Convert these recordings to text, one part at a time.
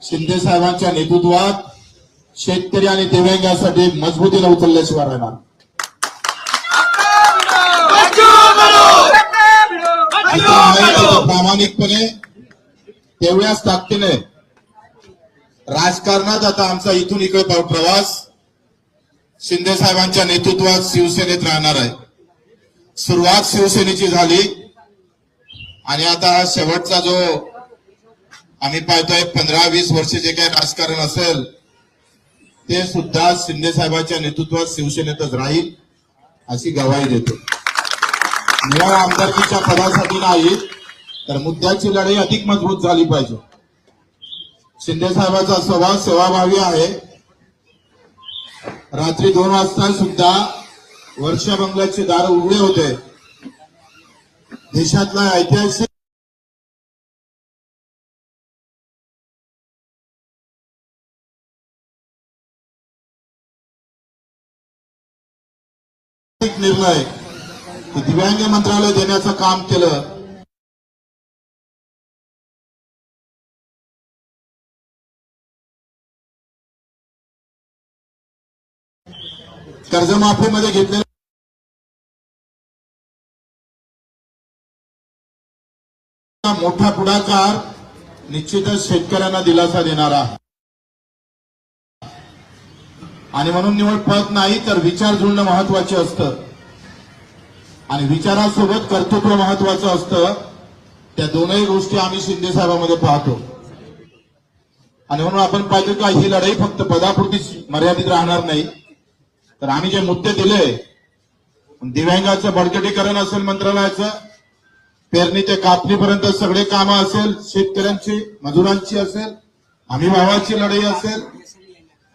शिंदे साहेबांच्या नेतृत्वात शेतकरी आणि दिव्यांगांसाठी मजबूतीने उचलल्याशिवाय राहणार. प्रामाणिकपणे तेवढ्याच ताकदीने राजकारणात आता आमचा इथून इकडे प्रवास शिंदे साहेबांच्या नेतृत्वात शिवसेनेत राहणार आहे. सुरुवात शिवसेनेची झाली आणि आता हा शेवटचा जो आम्ही पाहतोय 15-20 वर्ष जे काही राजकारण असेल ते सुद्धा शिंदे साहेबांच्या नेतृत्वात शिवसेनेतच राहील अशी ग्वाही देतो. निवड आमदारकीच्या पदासाठी नाही तर मुद्द्याची लढाई अधिक मजबूत झाली पाहिजे. शिंदे साहेबांचा स्वभाव सेवाभावी आहे. रात्री 2 वाजता सुद्धा वर्षा बंगल्याचे दार उघडे होते. देशातला ऐतिहासिक निर्णय दिव्यांग मंत्रालय देण्याचं काम केलं. कर्जमाफीमध्ये घेतलेला मोठा पुढाकार निश्चितच शेतकऱ्यांना दिलासा देणारा आणि म्हणून निवड पद नाही तर विचार जुळणं महत्वाचे असतं आणि विचारासोबत कर्तृत्व महत्वाचं असतं. त्या दोनही गोष्टी आम्ही शिंदे साहेबांमध्ये पाहतो आणि म्हणून आपण पाहिजे का ही लढाई फक्त पदापुरती मर्यादित राहणार नाही तर आम्ही जे मुद्दे दिले दिव्यांगाचं बळकटीकरण असेल, मंत्रालयाचं पेरणी ते कापणीपर्यंत सगळे कामं असेल, शेतकऱ्यांची मजुरांची असेल, हमी भावाची लढाई असेल,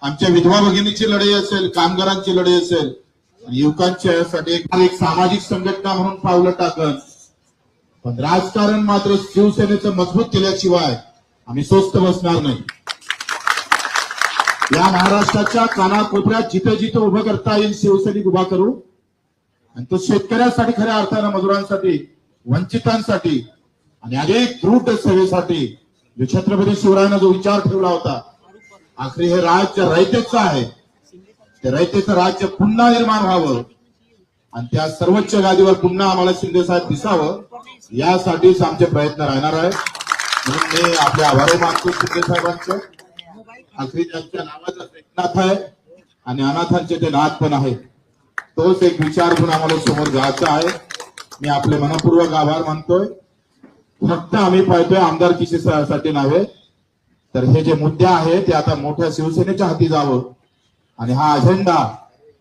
आमच्या विधवा भगिनीची लढाई असेल, कामगारांची लढाई असेल, युवकांच्यासाठी एक सामाजिक संघटना म्हणून पावलं टाकन. पण राजकारण मात्र शिवसेनेचं मजबूत केल्याशिवाय आम्ही स्वस्थ बसणार नाही. या महाराष्ट्राच्या कानाकोपऱ्यात जिथे जिथे उभं करता येईल शिवसैनिक उभा करू आणि तो शेतकऱ्यांसाठी, खऱ्या अर्थानं मजुरांसाठी, वंचितांसाठी आणि अनेक द्रुत सेवेसाठी जो छत्रपती शिवरायानं जो विचार ठेवला होता, आखरी हे राज्य रयतेचं आहे. ते रयतेचं राज्य पुन्हा निर्माण व्हावं आणि त्या सर्वोच्च गादीवर पुन्हा आम्हाला शिंदे साहेब दिसावं यासाठीच आमचे प्रयत्न राहणार आहे. म्हणून मी आपले आभार मानतो शिंदे साहेबांचे. आखरी त्यांच्या नावाचा एकनाथ आहे आणि अनाथांचे ते नाथ पण आहे. तोच एक विचार घेऊन आम्हाला समोर जायचा आहे. मी आपले मनपूर्वक आभार मानतोय. फक्त आम्ही पाहतोय आमदारकीसाठी नव्हे तर हे जे मुद्दे आहेत ते आता मोठ्या शिवसेनेच्या हाती जावं आणि हा अजेंडा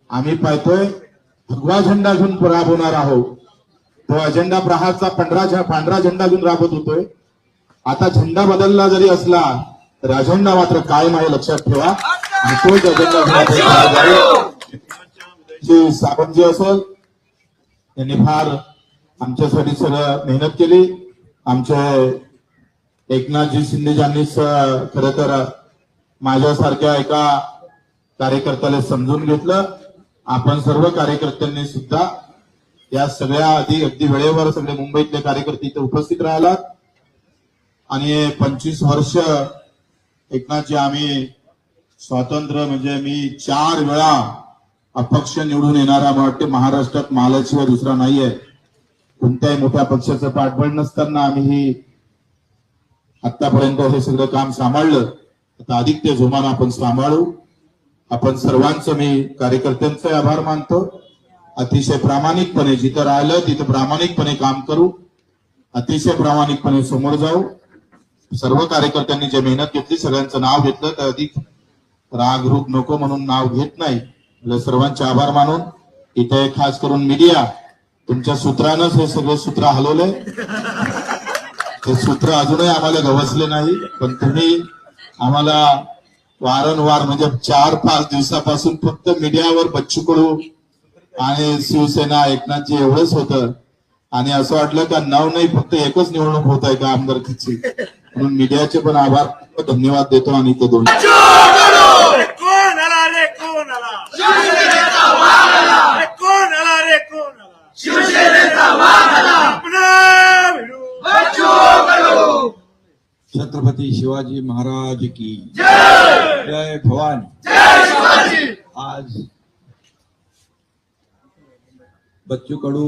आम्ही पाहतोय भगवा झेंडा घेऊन राबवणार आहोत. तो अजेंडा प्रहारचा पांढरा झेंडा घेऊन राबवत होतोय. आता झेंडा बदलला जरी असला तर अजेंडा मात्र कायम आहे, लक्षात ठेवा. आणि तोच अजेंडा सावंत जे असेल त्यांनी फार आमच्यासाठी सगळं मेहनत केली. आमचे एकनाथजी शिंदेजींनीच खरं तर माझ्यासारख्या एका कार्यकर्त्याला समजून घेतलं. आपण सर्व कार्यकर्त्यांनी सुद्धा या सगळ्या अगदी वेळेवर सगळे मुंबईतले कार्यकर्ते इथे उपस्थित राहिलात आणि 25 वर्ष एकनाथजी आम्ही स्वातंत्र्य म्हणजे मी 4 वेळा अपक्ष निवडून येणारा मला वाटते महाराष्ट्रात मालाशिवाय दुसरा नाहीये. कोणत्याही मोठ्या पक्षाचं पाठबळ नसताना आम्ही आतापर्यंत हे सगळं काम सांभाळलं. आता अधिक ते जोमानं आपण सांभाळू. आपण सर्वांचं मी कार्यकर्त्यांचे आभार मानतो. अतिशय प्रामाणिकपणे जिथं राहिलं तिथं प्रामाणिकपणे काम करू, अतिशय प्रामाणिकपणे समोर जाऊ. सर्व कार्यकर्त्यांनी जे मेहनत घेतली सगळ्यांचं नाव घेतलं तर अधिक राग रूप नको म्हणून नाव घेत नाही. सर्वांचे आभार मानून इथे खास करून मीडिया तुमच्या सूत्रानंच हे सगळे सूत्र हलवले. हे सूत्र अजूनही आम्हाला गवसले नाही पण तुम्ही आम्हाला वारंवार म्हणजे 4-5 दिवसापासून फक्त मीडियावर बच्चू कडू आणि शिवसेना एकनाथजी एवढंच होतं आणि असं वाटलं का नाही फक्त एकच निवडणूक होत आहे का आमदारकीची. म्हणून मीडियाचे पण आभार, धन्यवाद देतो. आणि ते दोन छत्रपती छत्रपती शिवाजी महाराज की जय भवानी। आज बच्चू कडू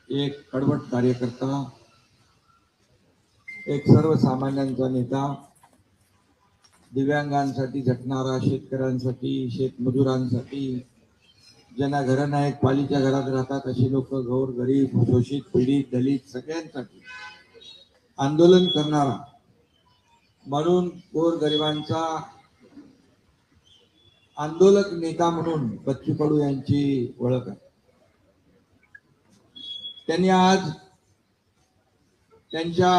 एक कडवट कार्यकर्ता, एक सर्वसामान्यांचा नेता, दिव्यांगांसाठी झटणारा, शेतकऱ्यांसाठी, शेतमजुरांसाठी, ज्यांना घरं नाहीत, पालीच्या घरात राहतात अशी लोक, गौर गरीब, शोषित, पीडित, दलित सगळ्यांसाठी आंदोलन करणारा, म्हणून गोर गरिबांचा आंदोलक नेता म्हणून बच्चू कडू यांची ओळख आहे। त्यांनी आज त्यांच्या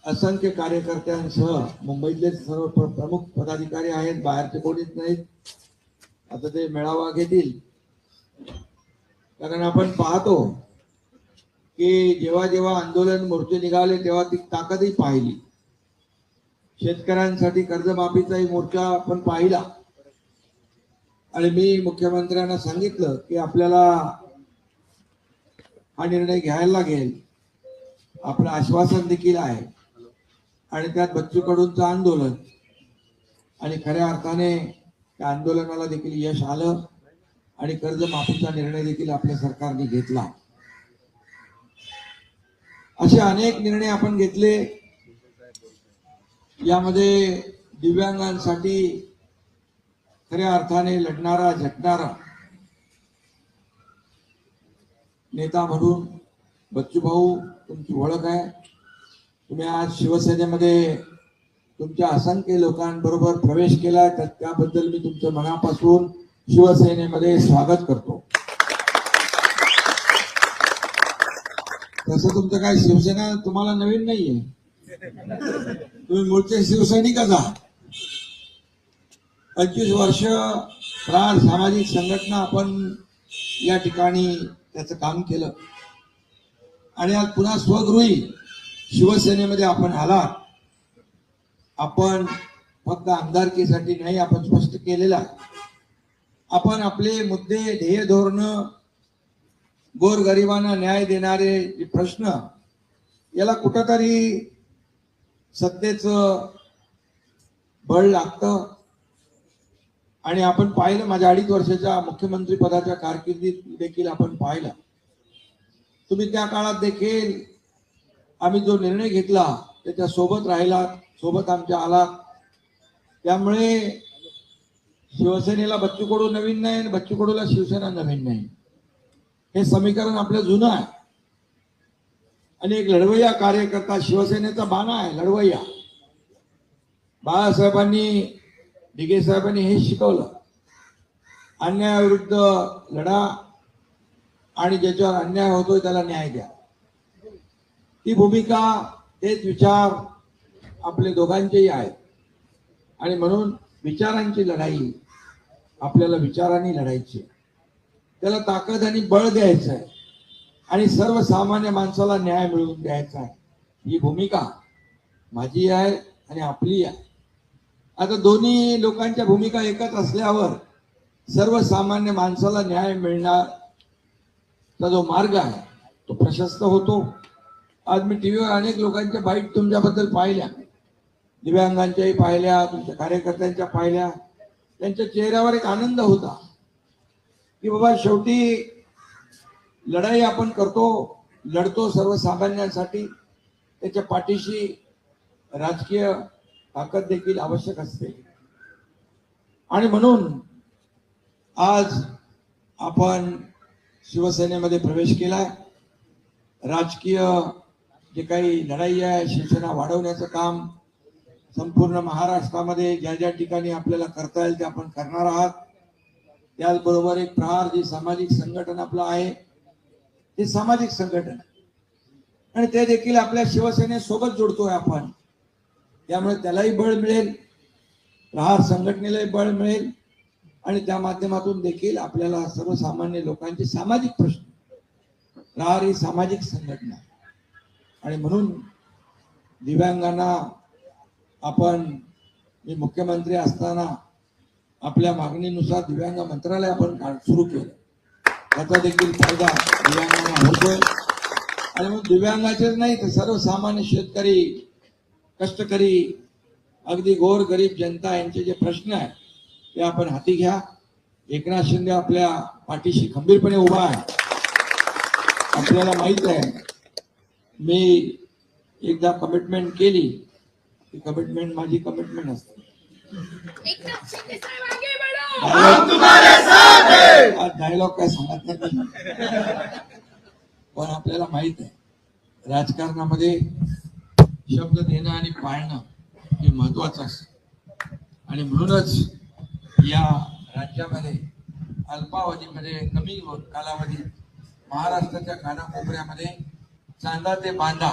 असंख्य कार्यकर्त्यांसह, मुंबईतले सर्व प्रमुख पदाधिकारी आहेत, बाहेरचे कोणीच नाहीत, आता ते मेळावा घेतील। कारण आपण पाहतो की जेव्हा जेव्हा आंदोलन मोर्चे निघाले तेव्हा ती ताकदही पाहिली। शेतकऱ्यांसाठी कर्जमाफीचाही मोर्चा आपण पाहिला आणि मी मुख्यमंत्र्यांना सांगितलं की आपल्याला हा निर्णय घ्यायला लागेल, आपलं आश्वासन देखील आहे आणि त्यात बच्चू कडूंचं आंदोलन, आणि खऱ्या अर्थाने त्या आंदोलनाला देखील यश आलं आणि कर्जमाफीचा निर्णय देखील आपल्या सरकारने घेतला। असे अनेक निर्णय आपण घेतले। यामध्ये दिव्यांगांसाठी खऱ्या अर्थाने लढणारा, झटणारा नेता म्हणून बच्चू भाऊ तुमची ओळख आहे। तुम्ही आज शिवसेनेमध्ये तुमच्या असंख्य लोकांबरोबर प्रवेश केला, तर त्याबद्दल मी तुमच्या मनापासून शिवसेनेमध्ये स्वागत करतो। तसं तुमचं काय शिवसेना तुम्हाला नवीन नाहीये, तुम्ही मूळचे शिवसैनिकच आहात। 25 वर्ष प्राण सामाजिक संघटना आपण या ठिकाणी त्याचं काम केलं आणि आज पुन्हा स्वगृही शिवसेनेमध्ये आपण आलात। आपण फक्त आमदारकीसाठी नाही, आपण स्पष्ट केलेलं आहे, आपण आपले मुद्दे, ध्येय, धोरण, गोरगरिबांना न्याय देणारे जे प्रश्न, याला कुठंतरी सत्तेचं बळ लागतं। आणि आपण पाहिलं, माझ्या 2.5 वर्षाच्या मुख्यमंत्री पदाच्या कारकिर्दीत देखील आपण पाहिलं, तुम्ही त्या काळात देखील आम्ही जो निर्णय घेतला त्याच्या सोबत राहिलात, सोबत आमच्या आलात। त्यामुळे शिवसेनेला बच्चू कडू नवीन नाही आणि बच्चू कडूला शिवसेना नवीन नाही, हे समीकरण आपलं जुनं आहे। आणि एक लढवय्या कार्यकर्ता, शिवसेनेचा बाणा आहे लढवय्या। बाळासाहेबांनी, दिघे साहेबांनी हे शिकवलं, अन्यायाविरुद्ध लढा आणि ज्याच्यावर अन्याय होतोय त्याला न्याय द्या। ती भूमिका, तेच विचार आपले दोघांचेही आहेत आणि म्हणून विचारांची लढाई आपल्याला विचारांनी लढायची, त्याला ताकद आणि बळ द्यायचं आहे आणि सर्वसामान्य माणसाला न्याय मिळवून द्यायचा आहे। ही भूमिका माझी आहे आणि आपली आहे। आता दोन्ही लोकांच्या भूमिका एकच असल्यावर सर्वसामान्य माणसाला न्याय मिळण्याचा जो मार्ग आहे तो प्रशस्त होतो। आज मी टीव्हीवर अनेक लोकांच्या बाईट तुमच्याबद्दल पाहिल्या, दिव्यांगांच्याही पाहिल्या, तुमच्या कार्यकर्त्यांच्या पाहिल्या। त्यांच्या चेहऱ्यावर एक आनंद होता की बाबा शेवटी लढाई आपण करतो, लढतो सर्वसामान्यांसाठी, त्याच्या पाठीशी राजकीय ताकद देखील आवश्यक असते। आणि म्हणून आज आपण शिवसेनेमध्ये प्रवेश केलाय। राजकीय जे काही लढाई आहे, शिवसेना वाढवण्याचं काम संपूर्ण महाराष्ट्रामध्ये ज्या ज्या ठिकाणी आपल्याला करता येईल ते आपण करणार आहात। त्याचबरोबर एक प्रहार जे सामाजिक संघटन आपलं आहे ते सामाजिक संघटन आणि ते देखील आपल्या शिवसेनेसोबत जोडतोय आपण, त्यामुळे त्यालाही बळ मिळेल, प्रहार संघटनेलाही बळ मिळेल आणि त्या माध्यमातून देखील आपल्याला सर्वसामान्य लोकांचे सामाजिक प्रश्न, प्रहार ही सामाजिक संघटना आणि म्हणून दिव्यांगांना आपण, मी मुख्यमंत्री असताना आपल्या मागणीनुसार दिव्यांग मंत्रालय आपण सुरू केलं, त्याचा देखील फायदा दिव्यांगांना होतोय आणि मग दिव्यांगाचेच नाही तर सर्वसामान्य शेतकरी, कष्टकरी, अगदी गोर गरीब जनता यांचे जे प्रश्न आहेत ते आपण हाती घ्या. एकनाथ शिंदे आपल्या पाठीशी खंबीरपणे उभा आहे. आपल्याला माहित आहे, मी एकदा कमिटमेंट केली, ती कमिटमेंट माझी कमिटमेंट असते. एकनाथ शिंदे साहेब आगे बढ़ो. आज डायलॉग काय सांगत नाही, पण आपल्याला माहित आहे राजकारणामध्ये शब्द देणं आणि पाळणं हे महत्वाचं असतं. आणि म्हणूनच या राज्यामध्ये अल्पावधीमध्ये, कमी कालावधीत महाराष्ट्राच्या कानाकोपऱ्यामध्ये चांदा ते बांधा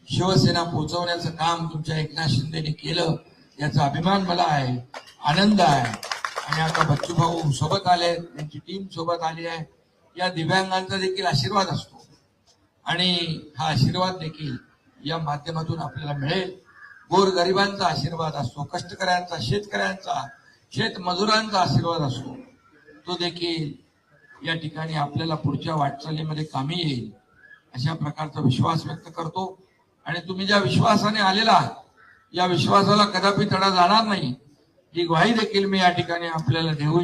शिवसेना पोहोचवण्याचं काम तुमच्या एकनाथ शिंदेने केलं, याचा अभिमान मला आहे, आनंद आहे. आणि आता बच्चूभाऊ सोबत आले, त्यांची टीम सोबत आली आहे. या दिव्यांगांचा देखील आशीर्वाद असतो आणि हा आशीर्वाद देखील या माध्यमातून आपल्याला मिळेल. गोरगरिबांचा आशीर्वाद असतो, कष्टकऱ्यांचा, शेतकऱ्यांचा, शेतमजुरांचा आशीर्वाद असतो. तो देखील या ठिकाणी आपल्याला पुढच्या वाटचालीमध्ये कामी येईल अशा प्रकारचा विश्वास व्यक्त करतो. आणि तुम्ही ज्या विश्वासाने आलेला आहात, या विश्वासाला कदापि तडा जाणार नाही ही ग्वाही देखील मी या ठिकाणी आपल्याला देऊ